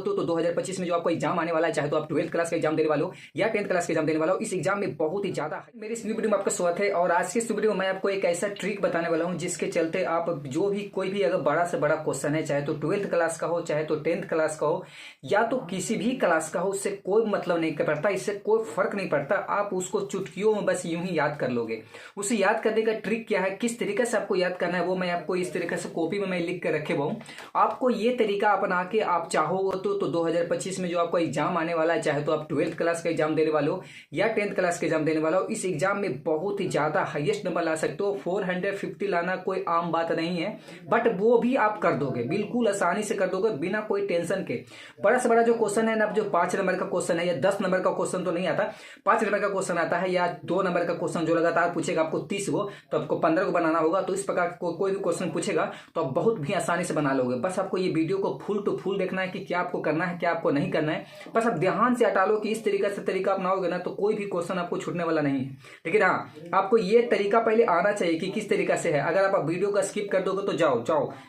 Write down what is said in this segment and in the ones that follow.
होते हो तो 2025 में जो आपको एग्जाम आने वाला है, चाहे तो आप 12th क्लास का एग्जाम देने वाले हो या 10th क्लास का एग्जाम देने वाला हो, इस एग्जाम में बहुत ही ज्यादा मेरी इस वीडियो में आपका स्वागत है। और आज की इस वीडियो में मैं आपको एक ऐसा ट्रिक बताने वाला हूं जिसके चलते आप जो भी कोई भी अगर बड़ा से बड़ा क्वेश्चन है, चाहे तो 12th क्लास का हो, चाहे तो 10th क्लास का हो, या तो किसी भी क्लास का हो, उससे कोई मतलब नहीं पड़ता, इससे कोई फर्क नहीं पड़ता। आप उसको चुटकियों में बस यूं ही याद कर लोगे। उसे याद करने का ट्रिक क्या है, किस तरीके से आपको याद करना है, वो मैं आपको इस तरीके से कॉपी में मैं लिख कर रखे हुआ हूं। आपको ये तरीका अपना के आप चाहो तो 2025 में जो आपको एग्जाम आने वाला है, चाहे तो आप 12th क्लास का एग्जाम देने वाले हो या 10th क्लास का एग्जाम देने वाला हो, इस एग्जाम में बहुत ही ज्यादा हाईएस्ट नंबर ला सकते हो। 450 लाना कोई आम बात नहीं है, बट वो भी आप कर दोगे, बिल्कुल आसानी से कर दोगे बिना कोई टेंशन के। बड़ा से बड़ा जो क्वेश्चन है ना, जो 5 नंबर का क्वेश्चन है या 10 नंबर का क्वेश्चन तो नहीं आता, 5 नंबर का क्वेश्चन आता है या 2 नंबर का क्वेश्चन जो लगातार पूछेगा आपको 30 को, तो आपको 15 को बनाना होगा। तो इस प्रकार कोई भी क्वेश्चन पूछेगा तो आप बहुत भी आसानी से बना लोगे। बस आपको ये वीडियो को फुल टू फुल देखना है कि क्या आपको करना है, क्या आपको नहीं करना है। बस आप ध्यान से हटा लो कि इस तरीके से तरीका अपनाओगे ना तो कोई भी क्वेश्चन आपको छूटने वाला नहीं है। लेकिन हाँ, आपको ये तरीका पहले आना चाहिए कि किस तरीका से है। अगर आप वीडियो का स्किप कर दोगे तो जाओ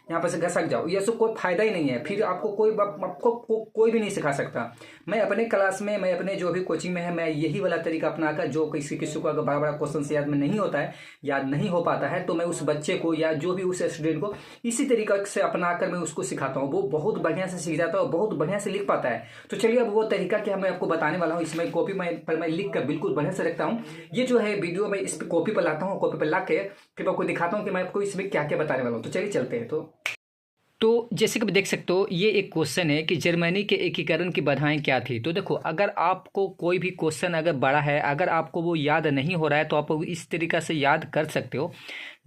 यहाँ पर से घसक जाओ, ये सब कोई फायदा ही नहीं है। फिर आपको कोई भी नहीं सिखा सकता। मैं अपने क्लास में, मैं अपने जो भी कोचिंग में है, मैं यही वाला तरीका अपनाकर, जो किसी को अगर बड़ा बड़ा क्वेश्चन से याद में नहीं होता है, याद नहीं हो पाता है, तो मैं उस बच्चे को या जो भी उस स्टूडेंट को इसी तरीका से अपनाकर मैं उसको सिखाता हूँ। वो बहुत बढ़िया से सीख जाता है और बहुत बढ़िया से लिख पाता है। तो चलिए अब वो तरीका क्या मैं आपको बताने वाला हूँ। इसमें कॉपी पर मैं लिख कर बिल्कुल बढ़िया से रखता हूँ। ये जो है वीडियो मैं इस पर कॉपी पर लाता हूँ, कॉपी पर ला के फिर आपको दिखाता हूँ कि मैं आपको इसमें क्या क्या बताने वाला हूँ। तो चलिए चलते हैं। तो जैसे कि आप देख सकते हो, ये एक क्वेश्चन है कि जर्मनी के एकीकरण की बाधाएं क्या थी। तो देखो, अगर आपको कोई भी क्वेश्चन अगर बड़ा है, अगर आपको वो याद नहीं हो रहा है, तो आप इस तरीका से याद कर सकते हो।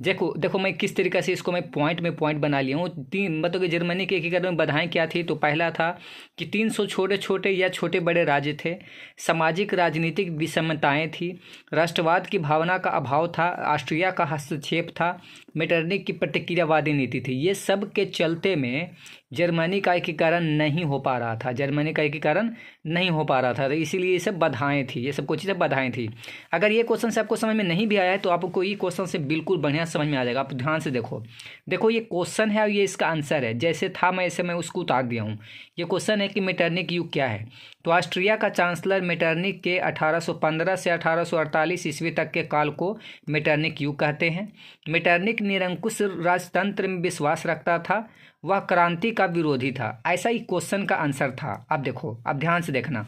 देखो मैं किस तरीके से इसको मैं पॉइंट बना लिया हूँ। मतलब कि जर्मनी के एकीकरण में बाधाएं क्या थी। तो पहला था कि 300 छोटे छोटे या छोटे बड़े राज्य थे, सामाजिक राजनीतिक विषमताएं थी, राष्ट्रवाद की भावना का अभाव था, ऑस्ट्रिया का हस्तक्षेप था, मेटरनिक की प्रतिक्रियावादी नीति थी। ये सब के चलते में जर्मनी का एकीकरण नहीं हो पा रहा था, तो इसीलिए ये सब बाधाएं थी, ये सब कुछ चीज़ें बाधाएं थी। अगर ये क्वेश्चन से आपको समझ में नहीं भी आया है तो आपको ये क्वेश्चन से बिल्कुल बढ़िया समझ में आ जाएगा। आप ध्यान से देखो ये क्वेश्चन है और ये इसका आंसर है। जैसे था मैं उसको उतार दिया हूँ। ये क्वेश्चन है कि मेटरनिक युग क्या है। तो ऑस्ट्रिया का चांसलर मेटरनिक के 1815 से 1848 ईस्वी तक के काल को मेटरनिक युग कहते हैं। मेटरनिक निरंकुश राजतंत्र में विश्वास रखता था, वह क्रांति का विरोधी था। ऐसा ही क्वेश्चन का आंसर था। अब देखो, अब ध्यान से देखना,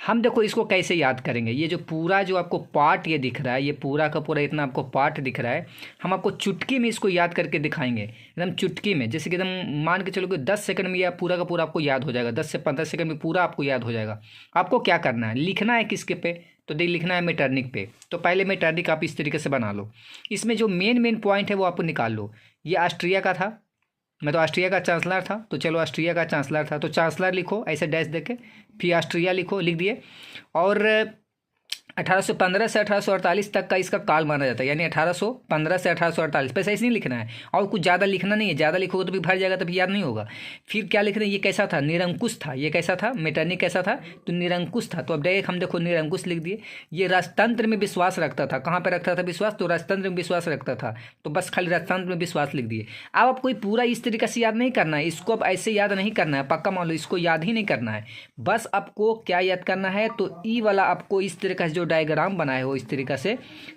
हम देखो इसको कैसे याद करेंगे। ये जो पूरा जो आपको पार्ट ये दिख रहा है, ये पूरा का पूरा इतना आपको पार्ट दिख रहा है, हम आपको चुटकी में इसको याद करके दिखाएंगे, एकदम चुटकी में। जैसे कि एकदम मान के चलो कि 10 सेकंड में यह पूरा का पूरा आपको याद हो जाएगा। 10 से 15 सेकंड में पूरा आपको याद हो जाएगा। आपको क्या करना है, लिखना है किसके पे, तो लिखना है मेटरनिक पे। तो पहले मेटरनिक आप इस तरीके से बना लो। इसमें जो मेन पॉइंट है वो आपको निकाल लो। ये ऑस्ट्रिया का था, मैं तो ऑस्ट्रिया का चांसलर था, तो चलो ऑस्ट्रिया का चांसलर था, तो चांसलर लिखो ऐसे डैश देके, फिर ऑस्ट्रिया लिखो, लिख दिए। और 1815 से 1848 तक का इसका काल माना जाता है, यानी 1815 से 1848। पैसा ऐसे नहीं लिखना है और कुछ ज़्यादा लिखना नहीं है। ज़्यादा लिखोगे तो भी भर जाएगा, तभी याद नहीं होगा। फिर क्या लिखना है, ये कैसा था, निरंकुश था। ये कैसा था, मेटरनिक कैसा था, तो निरंकुश था। तो अब डायरेक्ट हम देखो निरंकुश लिख दिए। ये राजतंत्र में विश्वास रखता था। कहाँ पर रखता था विश्वास, तो राजतंत्र में विश्वास रखता था, तो बस खाली राजतंत्र में विश्वास लिख दिए। अब आप कोई पूरा इस तरीके से याद नहीं करना है, इसको अब ऐसे याद नहीं करना है, पक्का मान लो, इसको याद ही नहीं करना है। बस आपको क्या याद करना है, तो ई वाला आपको इस तरीके से जो डायग्राम बनाए हो, इस तरीका से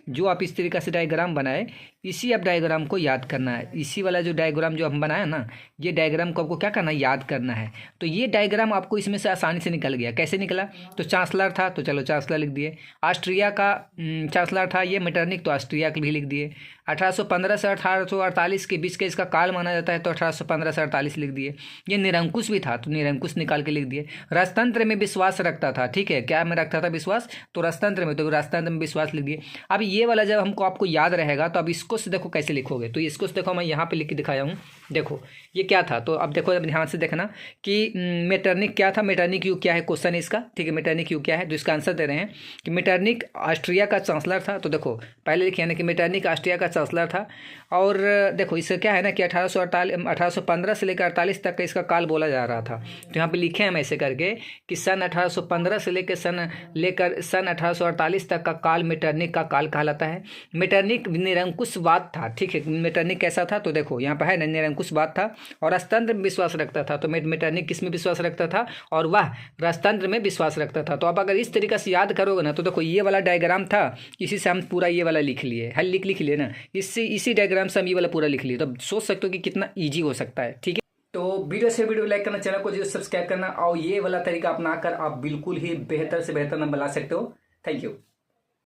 जो आप इस तरीका से डायग्राम बनाए, इसी आप डायग्राम को याद करना है। इसी वाला जो डायग्राम जो हम बनाया ना, ये डायग्राम को आपको क्या करना है, याद करना है। तो ये डायग्राम आपको इसमें से आसानी से निकल गया। कैसे निकला, तो चांसलर था, तो चलो चांसलर लिख दिए। ऑस्ट्रिया का चांसलर था ये मेटरनिक, तो ऑस्ट्रिया के भी लिख दिए। 1815 से 1848 के बीच के इसका काल माना जाता है, तो 1815 से 48 लिख दिए। ये निरंकुश भी था, तो निरंकुश निकाल के लिख दिए। राजतंत्र में विश्वास रखता था, ठीक है, क्या में रखता था विश्वास, तो राजतंत्र में, तो राजतंत्र में विश्वास लिख दिए। अब ये वाला जब हमको आपको याद रहेगा, तो अब इसको से देखो कैसे लिखोगे। तो इसको से देखो, मैं यहाँ पे लिख के दिखाया हूँ। देखो ये क्या था, तो अब देखो, अब ध्यान से देखना कि मेटरनिक क्या था, मेटरनिक युग क्या है, क्वेश्चन है इसका, ठीक है। मेटरनिक युग क्या है, तो इसका आंसर दे रहे हैं कि मेटरनिक ऑस्ट्रिया का चांसलर था। तो देखो पहले लिखे ना कि मेटरनिक ऑस्ट्रिया का चांसलर था। और देखो इससे क्या है ना कि 1815 से लेकर 48 तक का इसका काल बोला जा रहा था। तो यहाँ पे लिखे हम ऐसे करके कि सन 1815 से लेकर सन 1648 तक का काल मेटरनिक का काल कहलाता है। मेटरनिक निरंकुशवाद था, ठीक है। मेटरनिक कैसा था तो देखो यहाँ पर है ना, निरंकुशवाद था और राजतंत्र में विश्वास रखता था। तो मेटरनिक किस में विश्वास रखता था और वह राजतंत्र में विश्वास रखता था। तो आप अगर इस तरीके से याद करोगे ना तो देखो ये वाला डायग्राम था, इसी से हम पूरा ये वाला लिख लिए, हल लिख लिए ना, इसी डायग्राम से हम ये वाला पूरा लिख लिए। तो सोच सकते हो कि कितना ईजी हो सकता है, ठीक है। तो वीडियो लाइक करना, चैनल को जो सब्सक्राइब करना और ये वाला तरीका अपनाकर आप बिल्कुल ही बेहतर से बेहतर नंबर ला सकते हो। Thank you.